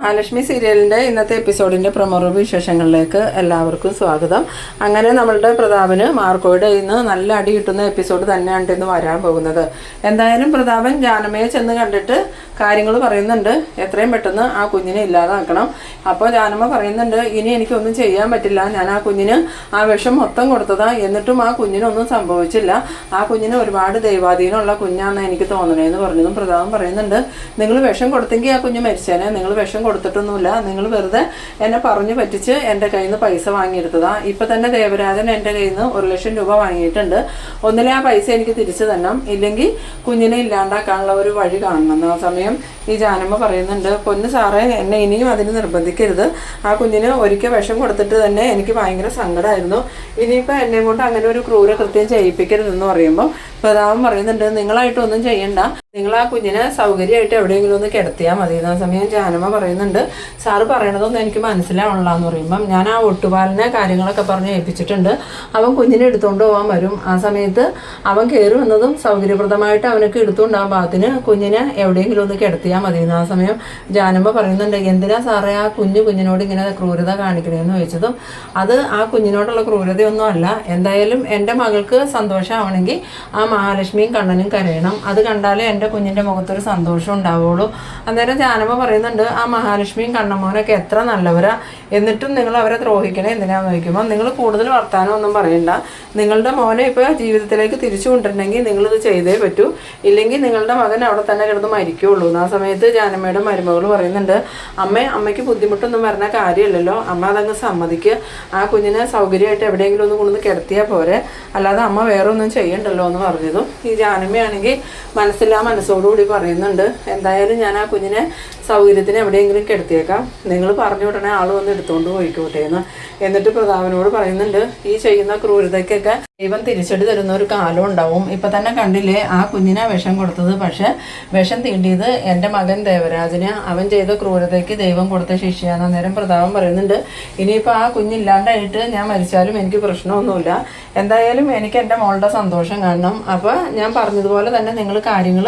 മഹാലക്ഷ്മി സീരിയലിൻ്റെ ഇന്നത്തെ എപ്പിസോഡിൻ്റെ പ്രമുഖ വിശേഷങ്ങളിലേക്ക് എല്ലാവർക്കും സ്വാഗതം. അങ്ങനെ നമ്മളുടെ പ്രതാപന് മാർക്കോയുടെ ഇന്ന് നല്ല അടി കിട്ടുന്ന എപ്പിസോഡ് തന്നെയാണ് ഇന്ന് വരാൻ പോകുന്നത്. എന്തായാലും പ്രതാപൻ ജാനമ്മയെ ചെന്ന് കണ്ടിട്ട് കാര്യങ്ങൾ പറയുന്നുണ്ട്. എത്രയും പെട്ടെന്ന് ആ കുഞ്ഞിനെ ഇല്ലാതാക്കണം. അപ്പോൾ ജാനമ്മ പറയുന്നുണ്ട്, ഇനി എനിക്കൊന്നും ചെയ്യാൻ പറ്റില്ല, ഞാൻ ആ കുഞ്ഞിന് ആ വിഷം മൊത്തം കൊടുത്തതാ, എന്നിട്ടും ആ കുഞ്ഞിനൊന്നും സംഭവിച്ചില്ല, ആ കുഞ്ഞിന് ഒരുപാട് ദൈവാധീനമുള്ള കുഞ്ഞാണെന്ന് എനിക്ക് തോന്നണേന്ന് പറഞ്ഞതും പ്രതാപൻ പറയുന്നുണ്ട്, നിങ്ങൾ വിഷം കൊടുത്തെങ്കിൽ ആ കുഞ്ഞ് മരിച്ചേനെ, നിങ്ങൾ വിഷം കൊടുത്തിട്ടൊന്നുമില്ല, നിങ്ങൾ വെറുതെ എന്നെ പറഞ്ഞു പറ്റിച്ച് എൻ്റെ കയ്യിൽ നിന്ന് പൈസ വാങ്ങിയെടുത്തതാ. ഇപ്പം തന്നെ ദേവരാജൻ എൻ്റെ കയ്യിൽ നിന്ന് 1,00,000 രൂപ വാങ്ങിയിട്ടുണ്ട്. ഒന്നിലെ ആ പൈസ എനിക്ക് തിരിച്ചു തരണം, ഇല്ലെങ്കിൽ കുഞ്ഞിനെ ഇല്ലാണ്ടാക്കാനുള്ള ഒരു വഴി കാണണം. ആ സമയം ഈ ജാനമ്മ പറയുന്നുണ്ട്, പൊന്നു സാറേ, എന്നെ ഇനിയും അതിന് നിർബന്ധിക്കരുത്, ആ കുഞ്ഞിന് ഒരിക്കൽ വിഷം കൊടുത്തിട്ട് തന്നെ എനിക്ക് ഭയങ്കര സങ്കടമായിരുന്നു, ഇനിയിപ്പോൾ എന്നെ കൊണ്ട് അങ്ങനെ ഒരു ക്രൂരകൃത്യം ചെയ്യിപ്പിക്കരുതെന്ന് പറയുമ്പോൾ പ്രതാപൻ പറയുന്നുണ്ട്, നിങ്ങളായിട്ടൊന്നും ചെയ്യണ്ട, നിങ്ങൾ ആ കുഞ്ഞിനെ സൗകര്യമായിട്ട് എവിടെയെങ്കിലും ഒന്ന് കിടത്തിയാൽ മതി. ആ സമയം ജാനമ്മ പറയുന്നുണ്ട്, സാറ് പറയണതൊന്നും എനിക്ക് മനസ്സിലാവണില്ല എന്ന് പറയുമ്പം ഞാൻ ആ ഒട്ടുപാലിനെ കാര്യങ്ങളൊക്കെ പറഞ്ഞ് ഏൽപ്പിച്ചിട്ടുണ്ട്, അവൻ കുഞ്ഞിനെ എടുത്തുകൊണ്ട് പോകാൻ വരും, ആ സമയത്ത് അവൻ കയറി വന്നതും സൗകര്യപ്രദമായിട്ട് അവനക്ക് എടുത്തുകൊണ്ടാകാൻ പാകത്തിന് കുഞ്ഞിനെ എവിടെയെങ്കിലും ഒന്ന് കിടത്തിയാൽ മതി. ആ സമയം ജാനമ്മ പറയുന്നുണ്ട്, എന്തിനാ സാറേ ആ കുഞ്ഞിനോട് ഇങ്ങനെ ക്രൂരത കാണിക്കണേന്ന് ചോദിച്ചതും അത് ആ കുഞ്ഞിനോടുള്ള ക്രൂരതയൊന്നും അല്ല, എന്തായാലും എൻ്റെ മകൾക്ക് സന്തോഷമാവണമെങ്കിൽ ആ മഹാലക്ഷ്മിയും കണ്ണനും കരയണം, അത് കണ്ടാലേ എൻ്റെ കുഞ്ഞിൻ്റെ മുഖത്തൊരു സന്തോഷം ഉണ്ടാവുള്ളൂ. അന്നേരം ജാനമ്മ പറയുന്നുണ്ട്, ആ മഹാലക്ഷ്മിയും കണ്ണമ്മോനൊക്കെ എത്ര നല്ലവരാ, എന്നിട്ടും നിങ്ങൾ അവരെ ദ്രോഹിക്കണേ എന്തിനാന്ന് ചോദിക്കുമ്പോൾ നിങ്ങൾ കൂടുതൽ വർത്താനം ഒന്നും പറയണ്ട, നിങ്ങളുടെ മോനെ ഇപ്പോൾ ജീവിതത്തിലേക്ക് തിരിച്ചു കൊണ്ടിട്ടുണ്ടെങ്കിൽ നിങ്ങളിത് ചെയ്തേ പറ്റൂ, ഇല്ലെങ്കിൽ നിങ്ങളുടെ മകൻ അവിടെ തന്നെ കിടന്ന് മരിക്കുള്ളൂ. ആ സമയത്ത് ജാനമ്മയുടെ മരുമകൾ പറയുന്നുണ്ട്, അമ്മയ്ക്ക് ബുദ്ധിമുട്ടൊന്നും വരുന്ന കാര്യമില്ലല്ലോ, അമ്മ അതങ്ങ് സമ്മതിക്കുക, ആ കുഞ്ഞിനെ സൗകര്യമായിട്ട് എവിടെയെങ്കിലും ഒന്ന് കൊണ്ടുവന്ന് കിടത്തിയാൽ പോരെ, അല്ലാതെ അമ്മ വേറെ ഒന്നും ചെയ്യണ്ടല്ലോ എന്ന് പറഞ്ഞതും ഈ ജാനമ്മയാണെങ്കിൽ മനസ്സോടുകൂടി പറയുന്നുണ്ട്, എന്തായാലും ഞാൻ ആ കുഞ്ഞിനെ സൗകര്യത്തിന് എവിടെയെങ്കിലും കിടത്തിയേക്കാം, നിങ്ങൾ പറഞ്ഞു വിടണേ ആൾ വന്ന് എടുത്തുകൊണ്ട് പോയിക്കോട്ടെ എന്ന്. എന്നിട്ട് പ്രതാപനോട് പറയുന്നുണ്ട്, ഈ ചെയ്യുന്ന ക്രൂരതയ്ക്കൊക്കെ ദൈവം തിരിച്ചടി തരുന്ന ഒരു കാലം ഉണ്ടാവും. ഇപ്പം തന്നെ കണ്ടില്ലേ ആ കുഞ്ഞിനെ വിഷം കൊടുത്തത്, പക്ഷെ വിഷം തീണ്ടിയത് എൻ്റെ മകൻ ദേവരാജന്, അവൻ ചെയ്ത ക്രൂരതയ്ക്ക് ദൈവം കൊടുത്ത ശിക്ഷയാണ്. അന്നേരം പ്രതാപൻ പറയുന്നുണ്ട്, ഇനിയിപ്പോൾ ആ കുഞ്ഞില്ലാണ്ടായിട്ട് ഞാൻ മരിച്ചാലും എനിക്ക് പ്രശ്നമൊന്നുമില്ല, എന്തായാലും എനിക്ക് എൻ്റെ മോളുടെ സന്തോഷം കാണണം. അപ്പോൾ ഞാൻ പറഞ്ഞതുപോലെ തന്നെ നിങ്ങൾ കാര്യങ്ങൾ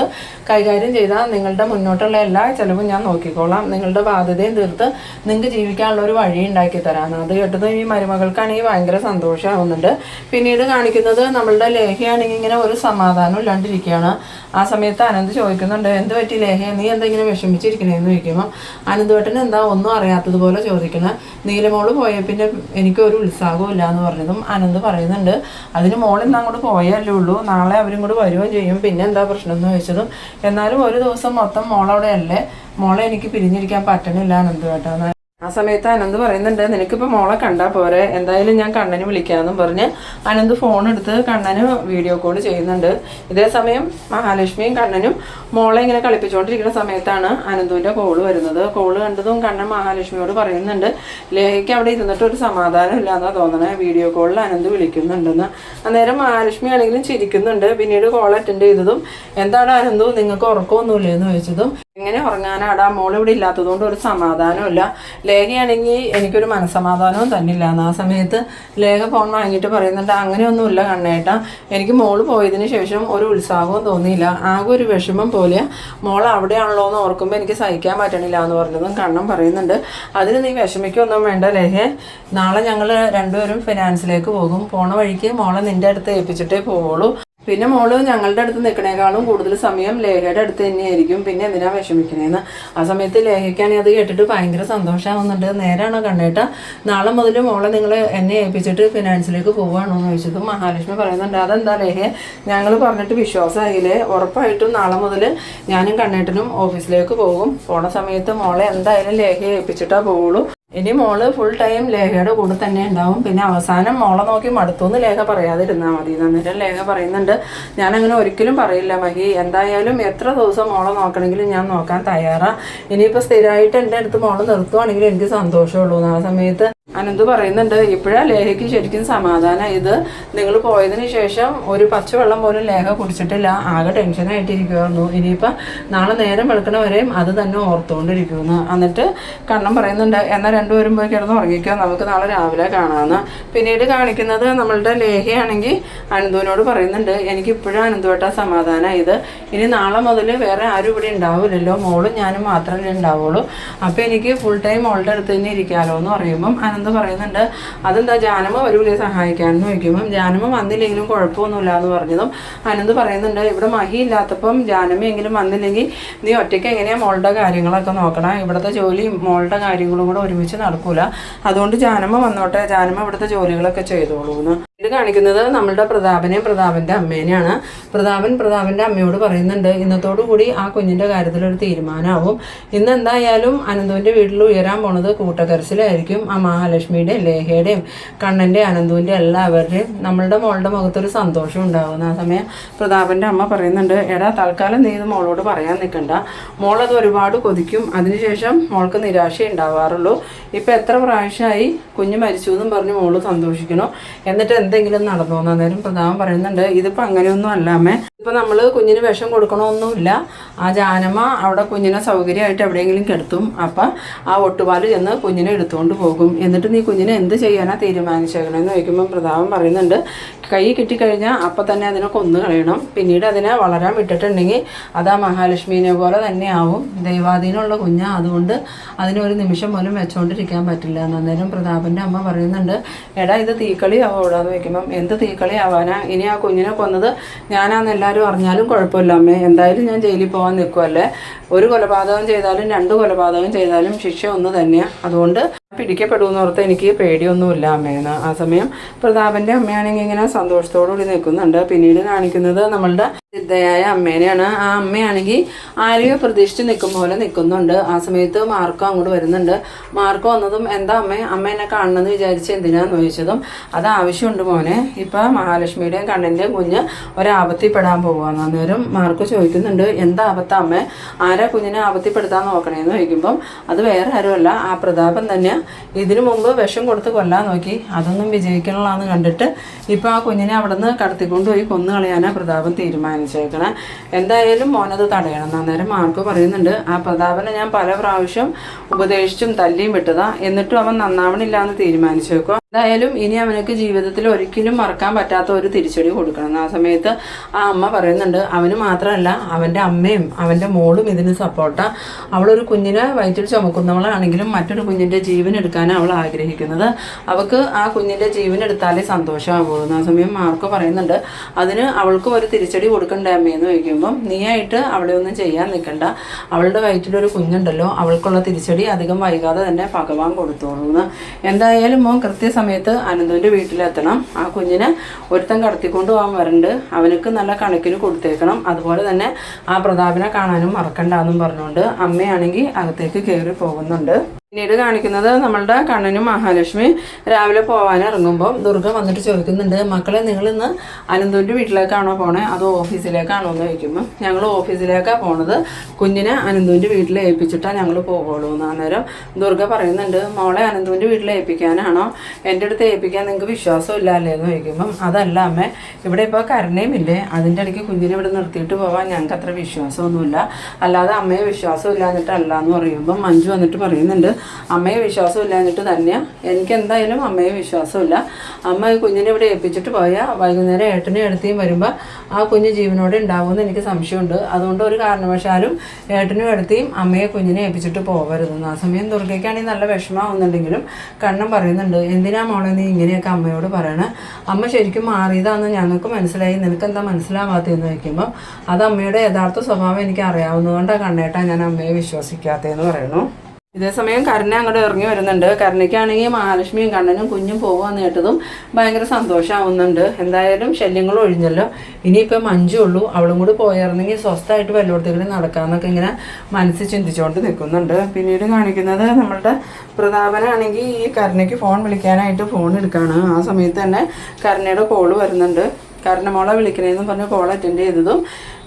കൈകാര്യം ചെയ്താൽ നിങ്ങളുടെ മുന്നോട്ടുള്ള എല്ലാ ചിലവും ഞാൻ നോക്കിക്കോളാം, നിങ്ങളുടെ ബാധ്യതയും തീർത്ത് നിങ്ങൾക്ക് ജീവിക്കാനുള്ള ഒരു വഴി ഉണ്ടാക്കി തരാമെന്ന്. അത് കേട്ടത് ഈ മരുമകൾക്കാണെങ്കിൽ ഭയങ്കര സന്തോഷമാവുന്നുണ്ട്. പിന്നീട് കാണിക്കുന്നത് നമ്മളുടെ ലേഖയാണെങ്കിൽ ഇങ്ങനെ ഒരു സമാധാനം ഇല്ലാണ്ടിരിക്കുകയാണ്. ആ സമയത്ത് അനന്ത് ചോദിക്കുന്നുണ്ട്, എന്ത് പറ്റി ലേഖ, നീ എന്താ ഇങ്ങനെ വിഷമിച്ചിരിക്കണേന്ന് ചോദിക്കുമ്പോൾ അനന്തുവേട്ടന് എന്താ ഒന്നും അറിയാത്തതുപോലെ ചോദിക്കണം, നീലമോള് പോയ പിന്നെ എനിക്കൊരു ഉത്സാഹവും ഇല്ല എന്ന് പറഞ്ഞതും അനന്ത് പറയുന്നുണ്ട്, അതിന് മോളിന്ന് അങ്ങോട്ട് പോയല്ലേ ഉള്ളൂ, നാളെ അവരും കൂടെ വരുകയും ചെയ്യും, പിന്നെ എന്താ പ്രശ്നം എന്ന് ചോദിച്ചതും എന്നാലും ഒരു ദിവസം മൊത്തം മോളവിടെ അല്ലേ, മോളെ എനിക്ക് പിരിഞ്ഞിരിക്കാൻ പറ്റണില്ല അനന്തുവേട്ടാ. ആ സമയത്ത് അനന്ത് പറയുന്നുണ്ട്, നിനക്കിപ്പോൾ മോളെ കണ്ടാൽ പോരെ, എന്തായാലും ഞാൻ കണ്ണന് വിളിക്കാമെന്നും പറഞ്ഞ് അനന്ത് ഫോൺ എടുത്ത് കണ്ണന് വീഡിയോ കോൾ ചെയ്യുന്നുണ്ട്. ഇതേ സമയം മഹാലക്ഷ്മിയും കണ്ണനും മോളെ ഇങ്ങനെ കളിപ്പിച്ചുകൊണ്ടിരിക്കുന്ന സമയത്താണ് അനന്തുവിൻ്റെ കോള് വരുന്നത്. കോള് കണ്ടതും കണ്ണൻ മഹാലക്ഷ്മിയോട് പറയുന്നുണ്ട്, ലേഖയ്ക്ക് അവിടെ ഇരുന്നിട്ട് ഒരു സമാധാനം ഇല്ലാന്നാണ് തോന്നണേ, വീഡിയോ കോളിൽ അനന്ത് വിളിക്കുന്നുണ്ടെന്ന്. അന്നേരം മഹാലക്ഷ്മി ആണെങ്കിലും ചിരിക്കുന്നുണ്ട്. പിന്നീട് കോൾ അറ്റൻഡ് ചെയ്തതും, എന്താണ് അനന്തു നിങ്ങൾക്ക് ഉറക്കമൊന്നുമില്ലേ എന്ന് ചോദിച്ചതും, എങ്ങനെ ഉറങ്ങാനാടാ, മോളിവിടെ ഇല്ലാത്തതുകൊണ്ട് ഒരു സമാധാനമില്ല, ലേഖയാണെങ്കിൽ എനിക്കൊരു മനസ്സമാധാനവും തന്നില്ല. ആ സമയത്ത് ലേഖ ഫോൺ വാങ്ങിയിട്ട് പറയുന്നുണ്ട്, അങ്ങനെയൊന്നുമില്ല കണ്ണേട്ടാ, എനിക്ക് മോള് പോയതിന് ശേഷം ഒരു ഉത്സാഹവും തോന്നിയില്ല, ആകെ ഒരു വിഷമം പോലെ, മോൾ അവിടെയാണല്ലോ എന്ന് ഓർക്കുമ്പോൾ എനിക്ക് സഹിക്കാൻ പറ്റണില്ല എന്ന് പറഞ്ഞതും കണ്ണൻ പറയുന്നുണ്ട്, അതിന് നീ വിഷമിക്കൊന്നും വേണ്ട ലേഖേ, നാളെ ഞങ്ങൾ രണ്ടുപേരും ഫിനാൻസിലേക്ക് പോകും, പോണ വഴിക്ക് മോളെ നിൻ്റെ അടുത്ത് ഏൽപ്പിച്ചിട്ടേ പോവുള്ളൂ, പിന്നെ മോള് ഞങ്ങളുടെ അടുത്ത് നിൽക്കണേക്കാളും കൂടുതൽ സമയം ലേഖയുടെ അടുത്ത് തന്നെയായിരിക്കും, പിന്നെ എന്തിനാ വിഷമിക്കണേന്ന്. ആ സമയത്ത് ലേഖയ്ക്കാണെങ്കിൽ അത് കേട്ടിട്ട് ഭയങ്കര സന്തോഷമാവുന്നുണ്ട്. നേരാണോ കണ്ണേട്ടാ, നാളെ മുതൽ മോളെ നിങ്ങൾ എന്നെ ഏൽപ്പിച്ചിട്ട് ഫിനാൻസിലേക്ക് പോവുകയാണോ എന്ന് ചോദിച്ചതും മഹാലക്ഷ്മി പറയുന്നുണ്ട്, അതെന്താ ലേഖ, ഞങ്ങൾ പറഞ്ഞിട്ട് വിശ്വാസമായില്ലേ, ഉറപ്പായിട്ടും നാളെ മുതൽ ഞാനും കണ്ണേട്ടനും ഓഫീസിലേക്ക് പോകും, പോണ സമയത്ത് മോളെ എന്തായാലും ലേഖയെ ഏൽപ്പിച്ചിട്ടാ പോവുള്ളൂ, ഇനി മോള് ഫുൾ ടൈം ലേഖയുടെ കൂടെ തന്നെ ഉണ്ടാവും, പിന്നെ അവസാനം മോളെ നോക്കി മടുത്തുനിന്ന് ലേഖ പറയാതിരുന്നാൽ മതി. എന്നിട്ട് ലേഖ പറയുന്നുണ്ട്, ഞാനങ്ങനെ ഒരിക്കലും പറയില്ല മഹി, എന്തായാലും എത്ര ദിവസം മോളെ നോക്കണമെങ്കിലും ഞാൻ നോക്കാൻ തയ്യാറാണ്, ഇനിയിപ്പോൾ സ്ഥിരമായിട്ട് എൻ്റെ അടുത്ത് മോള് നിർത്തുവാണെങ്കിൽ എനിക്ക് സന്തോഷമുള്ളൂ. ആ സമയത്ത് അനന്ത് പറയുന്നുണ്ട് ഇപ്പോഴാ ലേഹയ്ക്ക് ശരിക്കും സമാധാനം. ഇത് നിങ്ങൾ പോയതിന് ശേഷം ഒരു പച്ചവെള്ളം പോലും ലേഹ കുടിച്ചിട്ടില്ല, ആകെ ടെൻഷനായിട്ടിരിക്കുമായിരുന്നു. ഇനിയിപ്പോൾ നാളെ നേരം വെളുക്കണവരെയും അത് തന്നെ ഓർത്തുകൊണ്ടിരിക്കുമെന്ന്. എന്നിട്ട് കണ്ണൻ പറയുന്നുണ്ട് എന്നാൽ രണ്ടുപേരും പോയി കിടന്ന് ഉറങ്ങിക്കോ, നമുക്ക് നാളെ രാവിലെ കാണാമെന്ന്. പിന്നീട് കാണിക്കുന്നത് നമ്മളുടെ ലേഹയാണെങ്കിൽ അനന്തുവിനോട് പറയുന്നുണ്ട് എനിക്കിപ്പോഴും അനന്തുവായിട്ടാ സമാധാനം. ഇത് ഇനി നാളെ മുതൽ വേറെ ആരും ഇവിടെ ഉണ്ടാവില്ലല്ലോ, മോളും ഞാനും മാത്രമേ ഉണ്ടാവുള്ളൂ. അപ്പോൾ എനിക്ക് ഫുൾ ടൈം മോളുടെ അടുത്ത് തന്നെ ഇരിക്കാമല്ലോ എന്ന് പറയുമ്പം അനന്ത് പറയുന്നുണ്ട് അതെന്താ ജാനമ്മ വരൂലേ സഹായിക്കാനെന്ന് ചോദിക്കുമ്പം ജാനമ്മ വന്നില്ലെങ്കിലും കുഴപ്പമൊന്നുമില്ല എന്ന് പറഞ്ഞതും അനന്ത് പറയുന്നുണ്ട് ഇവിടെ മഹി ഇല്ലാത്തപ്പം ജാനമ്മയെങ്കിലും വന്നില്ലെങ്കിൽ നീ ഒറ്റയ്ക്ക് എങ്ങനെയാണ് മോളുടെ കാര്യങ്ങളൊക്കെ നോക്കണം, ഇവിടുത്തെ ജോലിയും മോളുടെ കാര്യങ്ങളും കൂടെ ഒരുമിച്ച് നടക്കൂല, അതുകൊണ്ട് ജാനമ്മ വന്നോട്ടെ, ജാനമ്മ ഇവിടുത്തെ ജോലികളൊക്കെ ചെയ്തോളൂ എന്ന്. ഇത് കാണിക്കുന്നത് നമ്മളുടെ പ്രതാപനെയും പ്രതാപൻ്റെ അമ്മേനെയാണ്. പ്രതാപൻ്റെ അമ്മയോട് പറയുന്നുണ്ട് ഇന്നത്തോടു കൂടി ആ കുഞ്ഞിൻ്റെ കാര്യത്തിലൊരു തീരുമാനമാവും. ഇന്ന് എന്തായാലും അനന്തുവിൻ്റെ വീട്ടിൽ ഉയരാൻ പോണത് കൂട്ടക്കരച്ചിലായിരിക്കും. ആ മഹാലക്ഷ്മിയുടെയും ലേഹയുടെയും കണ്ണൻ്റെ അനന്തുവിൻ്റെ എല്ലാവരുടെയും നമ്മളുടെ മോളുടെ മുഖത്തൊരു സന്തോഷം ഉണ്ടാകുന്ന ആ സമയം പ്രതാപൻ്റെ അമ്മ പറയുന്നുണ്ട് എടാ തൽക്കാലം നീ ഇത് മോളോട് പറയാൻ നിൽക്കണ്ട, മോളത് ഒരുപാട് കൊതിക്കും, അതിനുശേഷം മോൾക്ക് നിരാശ ഉണ്ടാവാറുള്ളൂ. ഇപ്പം എത്ര പ്രാവശ്യമായി കുഞ്ഞ് മരിച്ചു എന്നും പറഞ്ഞ് മോള് സന്തോഷിക്കണോ, എന്നിട്ട് എന്തെങ്കിലും നടന്നോന്ന്. അന്നേരം പ്രതാപൻ പറയുന്നുണ്ട് ഇതിപ്പോൾ അങ്ങനെയൊന്നും അല്ല അമ്മേ, ഇപ്പോൾ നമ്മൾ കുഞ്ഞിന് വിഷം കൊടുക്കണമൊന്നുമില്ല, ആ ജാനമ്മ അവിടെ കുഞ്ഞിനെ സൗകര്യമായിട്ട് എവിടെയെങ്കിലും കിടത്തും, അപ്പം ആ ഒട്ടുപാല് ചെന്ന് കുഞ്ഞിനെ എടുത്തുകൊണ്ട് പോകും, എന്നിട്ട് നീ കുഞ്ഞിനെ എന്ത് ചെയ്യാനാണ് തീരുമാനിച്ചേക്കണമെന്ന് ചോദിക്കുമ്പോൾ പ്രതാപൻ പറയുന്നുണ്ട് കൈ കിട്ടിക്കഴിഞ്ഞാൽ അപ്പം തന്നെ അതിനെ കൊന്നു കളയണം, പിന്നീട് അതിനെ വളരാൻ വിട്ടിട്ടുണ്ടെങ്കിൽ അത് ആ മഹാലക്ഷ്മീനെ പോലെ തന്നെ ആവും, ദൈവാധീനമുള്ള കുഞ്ഞാ, അതുകൊണ്ട് അതിനൊരു നിമിഷം പോലും വെച്ചുകൊണ്ടിരിക്കാൻ പറ്റില്ല എന്ന്. അന്നേരം പ്രതാപൻ്റെ അമ്മ പറയുന്നുണ്ട് എടാ ഇത് തീക്കളി ആവോടാന്ന് വയ്ക്കുമ്പം എന്ത് തീക്കളി ആവാനാ, ഇനി ആ കുഞ്ഞിനെ കൊന്നത് ഞാനാന്ന് എല്ലാവരും അറിഞ്ഞാലും കുഴപ്പമില്ല അമ്മേ, എന്തായാലും ഞാൻ ജയിലിൽ പോകാൻ നിൽക്കുമല്ലേ, ഒരു കൊലപാതകം ചെയ്താലും 2 കൊലപാതകം ചെയ്താലും ശിക്ഷ ഒന്ന് തന്നെയാണ്, അതുകൊണ്ട് പിടിക്കപ്പെടുമെന്നോർത്ത് എനിക്ക് പേടിയൊന്നുമില്ല അമ്മയെന്ന്. ആ സമയം പ്രതാപൻ്റെ അമ്മയാണെങ്കിൽ ഇങ്ങനെ സന്തോഷത്തോടുകൂടി നിൽക്കുന്നുണ്ട്. പിന്നീട് കാണിക്കുന്നത് നമ്മളുടെ സിദ്ധയായ അമ്മേനെയാണ്. ആ അമ്മയാണെങ്കിൽ ആരെയോ പ്രതീക്ഷിച്ച് നിൽക്കും പോലെ നിൽക്കുന്നുണ്ട്. ആ സമയത്ത് മാർക്കോ അങ്ങോട്ട് വരുന്നുണ്ട്. മാർക്കോ വന്നതും എന്താ അമ്മ എന്നെ കാണണമെന്ന് വിചാരിച്ച് എന്തിനാന്ന് ചോദിച്ചതും അത് ആവശ്യമുണ്ട് മോനെ, ഇപ്പം മഹാലക്ഷ്മിയുടെയും കണ്ണൻ്റെയും കുഞ്ഞ് ഒരാപത്തിപ്പെടാൻ പോകുകയെന്ന്. അന്നേരം മാർക്കോ ചോദിക്കുന്നുണ്ട് എന്താ ആപത്താ അമ്മേ, ആരാ കുഞ്ഞിനെ ആപത്തിപ്പെടുത്താൻ നോക്കണേന്ന് ചോദിക്കുമ്പം അത് വേറെ ആരുമല്ല ആ പ്രതാപൻ തന്നെ, ഇതിനു മുമ്പ് വിഷം കൊടുത്ത് കൊല്ലാൻ നോക്കി, അതൊന്നും വിജയിക്കണല്ലാന്ന് കണ്ടിട്ട് ഇപ്പോൾ ആ കുഞ്ഞിനെ അവിടെ നിന്ന് കടത്തിക്കൊണ്ടുപോയി കൊന്നു കളയാനാണ് പ്രതാപൻ തീരുമാനിച്ചേക്കണേ, എന്തായാലും മോനത് തടയണം. അന്നേരം മാർക്കോ പറയുന്നുണ്ട് ആ പ്രതാപനെ ഞാൻ പല പ്രാവശ്യം ഉപദേശിച്ചും തല്ലിയും വിട്ടതാ, എന്നിട്ടും അവൻ നന്നാവണില്ല എന്ന് തീരുമാനിച്ചേക്കോ, എന്തായാലും ഇനി അവനക്ക് ജീവിതത്തിൽ ഒരിക്കലും മറക്കാൻ പറ്റാത്ത ഒരു തിരിച്ചടി കൊടുക്കണം. ആ സമയത്ത് ആ അമ്മ പറയുന്നുണ്ട് അവന് മാത്രമല്ല അവൻ്റെ അമ്മയും അവൻ്റെ മോളും ഇതിന് സപ്പോർട്ടാണ്, അവളൊരു കുഞ്ഞിനെ വയറ്റിൽ ചുമക്കുന്നവളാണെങ്കിലും മറ്റൊരു കുഞ്ഞിൻ്റെ ജീവൻ എടുക്കാനാണ് അവൾ ആഗ്രഹിക്കുന്നത്, അവൾക്ക് ആ കുഞ്ഞിൻ്റെ ജീവൻ എടുത്താലേ സന്തോഷമാകുള്ളൂ. ആ സമയം മാർക്കോ പറയുന്നുണ്ട് അതിന് അവൾക്കും ഒരു തിരിച്ചടി കൊടുക്കണ്ടേ അമ്മയെന്ന് ചോദിക്കുമ്പം നീയായിട്ട് അവളെ ഒന്നും ചെയ്യാൻ നിൽക്കണ്ട, അവളുടെ വയറ്റിലൊരു കുഞ്ഞുണ്ടല്ലോ, അവൾക്കുള്ള തിരിച്ചടി അധികം വൈകാതെ തന്നെ ഭഗവാൻ കൊടുത്തോളൂന്ന്. എന്തായാലും മോൻ സമയത്ത് അനന്തുവിൻ്റെ വീട്ടിലെത്തണം, ആ കുഞ്ഞിനെ ഒരുത്തൻ കടത്തിക്കൊണ്ട് പോകാൻ വരണ്ട്, അവനക്ക് നല്ല കണക്കിന് കൊടുത്തേക്കണം, അതുപോലെ തന്നെ ആ പ്രതാപനെ കാണാനും മറക്കണ്ടെന്നും പറഞ്ഞുകൊണ്ട് അമ്മയാണെങ്കിൽ അകത്തേക്ക് കയറി പോകുന്നുണ്ട്. പിന്നീട് കാണിക്കുന്നത് നമ്മളുടെ കണ്ണനും മഹാലക്ഷ്മി രാവിലെ പോകാൻ ഇറങ്ങുമ്പോൾ ദുർഗ വന്നിട്ട് ചോദിക്കുന്നുണ്ട് മക്കളെ നിങ്ങളിന്ന് അനന്തുവിൻ്റെ വീട്ടിലേക്കാണോ പോണേ അതോ ഓഫീസിലേക്കാണോ എന്ന് ചോദിക്കുമ്പോൾ ഞങ്ങൾ ഓഫീസിലേക്കാണ് പോണത്, കുഞ്ഞിനെ അനന്തുവിൻ്റെ വീട്ടിൽ ഏൽപ്പിച്ചിട്ടാണ് ഞങ്ങൾ പോകുള്ളൂ എന്ന്. അന്നേരം ദുർഗ പറയുന്നുണ്ട് മോളെ അനന്തുവിൻ്റെ വീട്ടിൽ ഏൽപ്പിക്കാനാണോ, എൻ്റെ അടുത്ത് ഏൽപ്പിക്കാൻ നിങ്ങൾക്ക് വിശ്വാസം ഇല്ല അല്ലേ എന്ന് ചോദിക്കുമ്പം അതല്ല അമ്മേ, ഇവിടെ ഇപ്പോൾ കരുണയും ഇല്ലേ, അതിൻ്റെ ഇടയ്ക്ക് കുഞ്ഞിനെ ഇവിടെ നിർത്തിയിട്ട് പോകാൻ ഞങ്ങൾക്ക് അത്ര വിശ്വാസമൊന്നുമില്ല, അല്ലാതെ അമ്മയെ വിശ്വാസം ഇല്ലാഞ്ഞിട്ടല്ല എന്ന് പറയുമ്പം മഞ്ജു വന്നിട്ട് പറയുന്നുണ്ട് അമ്മയെ വിശ്വാസമില്ല എന്നിട്ട് തന്നെയാണ്, എനിക്ക് എന്തായാലും അമ്മയെ വിശ്വാസമില്ല, അമ്മ കുഞ്ഞിനെ ഇവിടെ ഏൽപ്പിച്ചിട്ട് പോയാൽ വൈകുന്നേരം ഏട്ടനും എടുത്തേയും വരുമ്പോൾ ആ കുഞ്ഞ് ജീവനോടെ ഉണ്ടാവുമെന്ന് എനിക്ക് സംശയമുണ്ട്, അതുകൊണ്ട് ഒരു കാരണവശാലും ഏട്ടനും എടുത്തേയും അമ്മയെ കുഞ്ഞിനെ ഏൽപ്പിച്ചിട്ട് പോകരുതെന്ന്. ആ സമയം ദുർഗയ്ക്കാണെങ്കിൽ നല്ല വിഷമമാവുന്നുണ്ടെങ്കിലും കണ്ണൻ പറയുന്നുണ്ട് എന്തിനാ മോളെ നീ ഇങ്ങനെയൊക്കെ അമ്മയോട് പറയണേ, അമ്മ ശരിക്കും മാറിയതാണെന്ന് ഞങ്ങൾക്ക് മനസ്സിലായി, നിനക്ക് എന്താ മനസ്സിലാവാത്തതെന്ന് വയ്ക്കുമ്പോൾ അത് അമ്മയുടെ യഥാർത്ഥ സ്വഭാവം എനിക്ക് അറിയാവുന്നതുകൊണ്ടാണ് കണ്ണേട്ടാ ഞാൻ അമ്മയെ വിശ്വസിക്കാത്തതെന്ന് പറയണു. ഇതേസമയം കരുണ അങ്ങോട്ട് ഇറങ്ങി വരുന്നുണ്ട്. കരുണയ്ക്കാണെങ്കിൽ മഹാലക്ഷ്മിയും കണ്ണനും കുഞ്ഞും പോകുകയെന്ന് കേട്ടതും ഭയങ്കര സന്തോഷമാവുന്നുണ്ട്. എന്തായാലും ശല്യങ്ങൾ ഒഴിഞ്ഞല്ലോ, ഇനിയിപ്പോൾ മഞ്ജു ഉള്ളൂ, അവളും കൂടി പോയിരുന്നെങ്കിൽ സ്വസ്ഥമായിട്ട് വല്ലയിടത്തേക്കും നടക്കാമെന്നൊക്കെ ഇങ്ങനെ മനസ്സിൽ ചിന്തിച്ചുകൊണ്ട് നിൽക്കുന്നുണ്ട്. പിന്നീട് കാണിക്കുന്നത് നമ്മളുടെ പ്രതാപനാണെങ്കിൽ ഈ കരുണയ്ക്ക് ഫോൺ വിളിക്കാനായിട്ട് ഫോൺ എടുക്കുകയാണ്. ആ സമയത്ത് തന്നെ കരുണയുടെ കോള് വരുന്നുണ്ട്. കരുണ മോളെ വിളിക്കണേന്ന് പറഞ്ഞ് കോൾ അറ്റൻഡ് ചെയ്തതും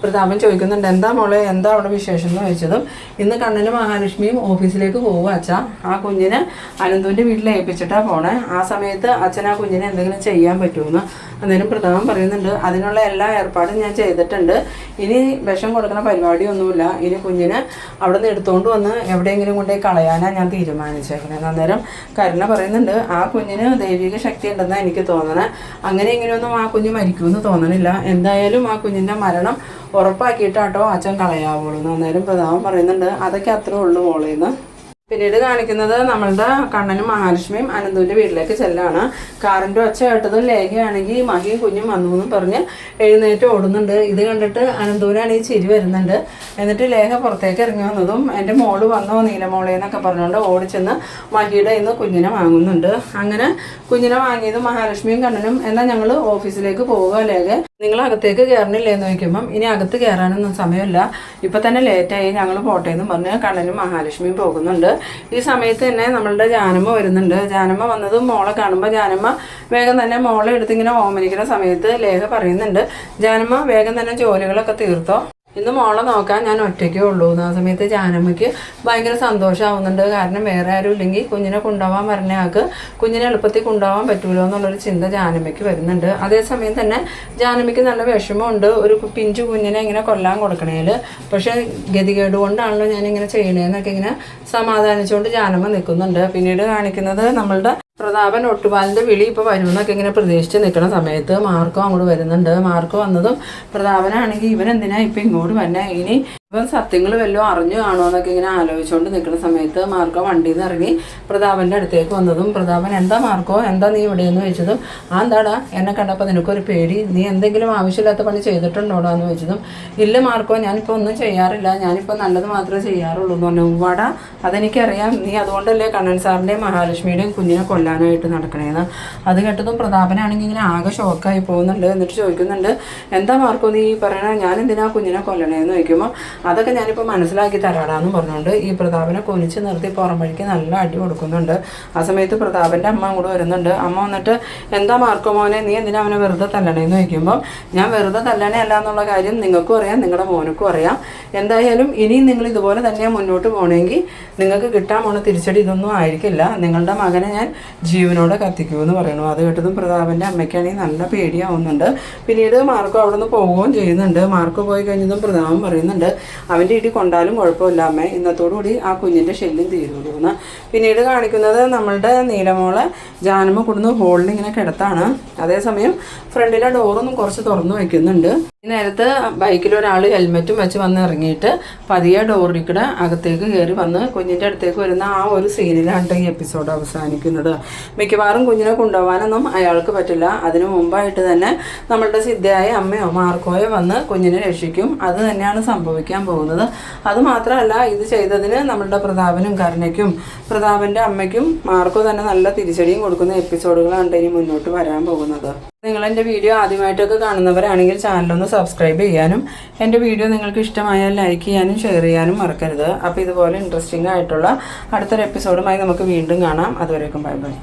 പ്രതാപൻ ചോദിക്കുന്നുണ്ട്, എന്താ മോളെ, എന്താ അവിടെ വിശേഷം എന്ന് ചോദിച്ചതും, ഇന്ന് കണ്ണനും മഹാലക്ഷ്മിയും ഓഫീസിലേക്ക് പോവുക അച്ഛാ, ആ കുഞ്ഞിനെ അനന്തുവിൻ്റെ വീട്ടിൽ ഏൽപ്പിച്ചിട്ടാണ് പോണേ, ആ സമയത്ത് അച്ഛൻ ആ കുഞ്ഞിനെ എന്തെങ്കിലും ചെയ്യാൻ പറ്റുമെന്ന്. അന്നേരം പ്രതാപൻ പറയുന്നുണ്ട്, അതിനുള്ള എല്ലാ ഏർപ്പാടും ഞാൻ ചെയ്തിട്ടുണ്ട്, ഇനി വിഷം കൊടുക്കുന്ന പരിപാടിയൊന്നുമില്ല, ഇനി കുഞ്ഞിനെ അവിടെ നിന്ന് എടുത്തുകൊണ്ട് വന്ന് എവിടെയെങ്കിലും കൊണ്ടുപോയി കളയാനാണ് ഞാൻ തീരുമാനിച്ചേക്കുന്നത്. അന്നേരം കരുണ പറയുന്നുണ്ട്, ആ കുഞ്ഞിന് ദൈവിക ശക്തി ഉണ്ടെന്നാണ് എനിക്ക് തോന്നണേ, അങ്ങനെ ഇങ്ങനെയൊന്നും ആ കുഞ്ഞ് മരിക്കുമെന്ന് തോന്നണില്ല, എന്തായാലും ആ കുഞ്ഞിൻ്റെ മരണം ഉറപ്പാക്കിയിട്ടാട്ടോ അച്ഛൻ കളയാവുള്ളൂ. അന്നേരം പ്രതാപൻ പറയുന്നുണ്ട്, അതൊക്കെ അത്രേ ഉള്ളൂ മോളേന്ന്. പിന്നീട് കാണിക്കുന്നത് നമ്മളുടെ കണ്ണനും മഹാലക്ഷ്മിയും അനന്തുവിൻ്റെ വീട്ടിലേക്ക് ചെല്ലാണ്. കാറിൻ്റെ ഒച്ച കേട്ടതും ലേഖയാണെങ്കിൽ മഹിയും കുഞ്ഞും വന്നു എന്നും പറഞ്ഞ് എഴുന്നേറ്റ് ഓടുന്നുണ്ട്. ഇത് കണ്ടിട്ട് അനന്തുവിനാണെങ്കിൽ ചിരി വരുന്നുണ്ട്. എന്നിട്ട് ലേഖ പുറത്തേക്ക് ഇറങ്ങി വന്നതും എൻ്റെ മോള് വന്നോ നീലമോളേന്നൊക്കെ പറഞ്ഞുകൊണ്ട് ഓടിച്ചെന്ന് മഹിയുടെ ഇന്ന് കുഞ്ഞിനെ വാങ്ങുന്നുണ്ട്. അങ്ങനെ കുഞ്ഞിനെ വാങ്ങിയത് മഹാലക്ഷ്മിയും കണ്ണനും, എന്നാൽ ഞങ്ങൾ ഓഫീസിലേക്ക് പോവുക ലേഖ, നിങ്ങൾ അകത്തേക്ക് കയറണില്ലേന്ന് ചോദിക്കുമ്പം ഇനി അകത്ത് കയറാനൊന്നും സമയമില്ല, ഇപ്പം തന്നെ ലേറ്റായി, ഞങ്ങൾ പോട്ടെ എന്ന് പറഞ്ഞ് കണ്ണനും മഹാലക്ഷ്മിയും പോകുന്നുണ്ട്. ഈ സമയത്ത് തന്നെ നമ്മളുടെ ജാനമ്മ വരുന്നുണ്ട്. ജാനമ്മ വന്നതും മോളെ കാണുമ്പോൾ ജാനമ്മ വേഗം തന്നെ മോളെ എടുത്തിങ്ങനെ ഓമനിക്കുന്ന സമയത്ത് ലേഖ പറയുന്നുണ്ട്, ജാനമ്മ വേഗം തന്നെ ജോലികളൊക്കെ തീർത്തോ, ഇന്ന് മോളെ നോക്കാൻ ഞാൻ ഒറ്റയ്ക്കേ ഉള്ളൂ. ആ സമയത്ത് ജാനമ്മയ്ക്ക് ഭയങ്കര സന്തോഷമാവുന്നുണ്ട്. കാരണം വേറെ ആരും ഇല്ലെങ്കിൽ കുഞ്ഞിനെ കൊണ്ടുപോകാൻ പറഞ്ഞ ആൾക്ക് കുഞ്ഞിനെ എളുപ്പത്തിൽ കൊണ്ടുപോകാൻ പറ്റുമല്ലോ എന്നുള്ളൊരു ചിന്ത ജാനമ്മയ്ക്ക് വരുന്നുണ്ട്. അതേസമയം തന്നെ ജാനമ്മയ്ക്ക് നല്ല വിഷമമുണ്ട്, ഒരു പിഞ്ചു കുഞ്ഞിനെ ഇങ്ങനെ കൊല്ലാൻ കൊടുക്കണേൽ, പക്ഷേ ഗതികേട് കൊണ്ടാണല്ലോ ഞാനിങ്ങനെ ചെയ്യണേന്നൊക്കെ ഇങ്ങനെ സമാധാനിച്ചുകൊണ്ട് ജാനമ്മ നിൽക്കുന്നുണ്ട്. പിന്നീട് കാണിക്കുന്നത് നമ്മളുടെ പ്രതാപൻ ഒട്ടുപാലിൻ്റെ വിളി ഇപ്പോൾ വരുമെന്നൊക്കെ ഇങ്ങനെ പ്രതീക്ഷിച്ച് നിൽക്കുന്ന സമയത്ത് മാർക്കോ അങ്ങോട്ട് വരുന്നുണ്ട്. മാർക്കോ വന്നതും പ്രതാപനാണെങ്കിൽ ഇവനെന്തിനാ ഇപ്പം ഇങ്ങോട്ട് വന്നെ, ഇനി ഇപ്പം സത്യങ്ങൾ വല്ലതും അറിഞ്ഞു കാണുമോ എന്നൊക്കെ ഇങ്ങനെ ആലോചിച്ചുകൊണ്ട് നിൽക്കുന്ന സമയത്ത് മാർക്കോ വണ്ടിയിൽ നിന്ന് ഇറങ്ങി പ്രതാപൻ്റെ അടുത്തേക്ക് വന്നതും പ്രതാപൻ, എന്താ മാർക്കോ, എന്താ നീ ഇവിടെയെന്ന് ചോദിച്ചതും, ആ എന്താടാ എന്നെ കണ്ടപ്പോൾ നിനക്കൊരു പേടി, നീ എന്തെങ്കിലും ആവശ്യമില്ലാത്ത പണി ചെയ്തിട്ടുണ്ടോടാ എന്ന് ചോദിച്ചതും, ഇല്ല മാർക്കോ, ഞാനിപ്പോൾ ഒന്നും ചെയ്യാറില്ല, ഞാനിപ്പോൾ നല്ലത് മാത്രമേ ചെയ്യാറുള്ളൂ എന്ന് പറഞ്ഞു. വാടാ, അതെനിക്കറിയാം, നീ അതുകൊണ്ടല്ലേ കണ്ണൻ സാറിൻ്റെയും മഹാലക്ഷ്മിയുടെയും കുഞ്ഞിനെ കൊല്ലാനായിട്ട് നടക്കണേന്ന്. അത് കേട്ടതും പ്രതാപനാണെങ്കിൽ ഇങ്ങനെ ആകെ ഷോക്കായി പോകുന്നുണ്ട്. എന്നിട്ട് ചോദിക്കുന്നുണ്ട്, എന്താ മാർക്കോ നീ പറയണേ, ഞാൻ എന്തിനാ കുഞ്ഞിനെ കൊല്ലണേന്ന് ചോദിക്കുമ്പോൾ, അതൊക്കെ ഞാനിപ്പോൾ മനസ്സിലാക്കി തരാടാന്ന് പറഞ്ഞുകൊണ്ട് ഈ പ്രതാപനെ കൊനിച്ച് നിർത്തി പുറം വഴിക്ക് നല്ല അടി കൊടുക്കുന്നുണ്ട്. ആ സമയത്ത് പ്രതാപൻ്റെ അമ്മ അങ്ങോട്ട് വരുന്നുണ്ട്. അമ്മ വന്നിട്ട്, എന്താ മാർക്കോ മോനെ, നീ എന്തിനാ അവനെ വെറുതെ തല്ലണേന്ന് ചോദിക്കുമ്പം, ഞാൻ വെറുതെ തല്ലണേ അല്ല എന്നുള്ള കാര്യം നിങ്ങൾക്കും അറിയാം, നിങ്ങളുടെ മോനക്കും അറിയാം, എന്തായാലും ഇനിയും നിങ്ങൾ ഇതുപോലെ തന്നെ മുന്നോട്ട് പോകണമെങ്കിൽ നിങ്ങൾക്ക് കിട്ടാൻ പോണ തിരിച്ചടി ഇതൊന്നും ആയിരിക്കില്ല, നിങ്ങളുടെ മകനെ ഞാൻ ജീവനോടെ കത്തിക്കുമെന്ന് പറയണു. അത് കേട്ടതും പ്രതാപൻ്റെ അമ്മയ്ക്കാണെങ്കിൽ നല്ല പേടിയാവുന്നുണ്ട്. പിന്നീട് മാർക്കോ അവിടെ നിന്ന് പോവുകയും ചെയ്യുന്നുണ്ട്. മാർക്കോ പോയി കഴിഞ്ഞതും പ്രതാപൻ പറയുന്നുണ്ട്, അവൻ്റെ ഇടി കൊണ്ടാലും കുഴപ്പമില്ല അമ്മേ, ഇന്നത്തോടുകൂടി ആ കുഞ്ഞിൻ്റെ ശല്യം തീരുള്ളൂ എന്ന്. പിന്നീട് കാണിക്കുന്നത് നമ്മളുടെ നീലമോളെ ജാനമ്മ കൊടുന്ന് ഹോളിൽ ഇങ്ങനെ കിടത്താണ്. അതേസമയം ഫ്രണ്ടിലെ ഡോറൊന്നും കുറച്ച് തുറന്നു വയ്ക്കുന്നുണ്ട്. ഈ നേരത്ത് ബൈക്കിൽ ഒരാൾ ഹെൽമെറ്റും വെച്ച് വന്ന് ഇറങ്ങിയിട്ട് പതിയെ ഡോറിൽ കൂടെ അകത്തേക്ക് കയറി വന്ന് കുഞ്ഞിൻ്റെ അടുത്തേക്ക് വരുന്ന ആ ഒരു സീനിലാണ് ഈ എപ്പിസോഡ് അവസാനിക്കുന്നത്. മിക്കവാറും കുഞ്ഞിനെ കൊണ്ടുപോകാനൊന്നും അയാൾക്ക് പറ്റില്ല. അതിനു മുമ്പായിട്ട് തന്നെ നമ്മളുടെ സിദ്ധയായ അമ്മയോ മാർക്കോയോ വന്ന് കുഞ്ഞിനെ രക്ഷിക്കും. അത് തന്നെയാണ് സംഭവിക്കാൻ പോകുന്നത്. അതുമാത്രമല്ല, ഇത് ചെയ്തതിന് നമ്മളുടെ പ്രതാപനും കരുണയ്ക്കും പ്രതാപൻ്റെ അമ്മയ്ക്കും മാർക്കോ തന്നെ നല്ല തിരിച്ചടിയും കൊടുക്കുന്ന എപ്പിസോഡുകളാണ് ഇനി മുന്നോട്ട് വരാൻ പോകുന്നത്. നിങ്ങളെൻ്റെ വീഡിയോ ആദ്യമായിട്ടൊക്കെ കാണുന്നവരാണെങ്കിൽ ചാനലൊന്ന് സബ്സ്ക്രൈബ് ചെയ്യാനും എൻ്റെ വീഡിയോ നിങ്ങൾക്ക് ഇഷ്ടമായാൽ ലൈക്ക് ചെയ്യാനും ഷെയർ ചെയ്യാനും മറക്കരുത്. അപ്പോൾ ഇതുപോലെ ഇൻട്രസ്റ്റിംഗ് ആയിട്ടുള്ള അടുത്തൊരു എപ്പിസോഡുമായി നമുക്ക് വീണ്ടും കാണാം. അതുവരേക്കും ബൈ ബൈ.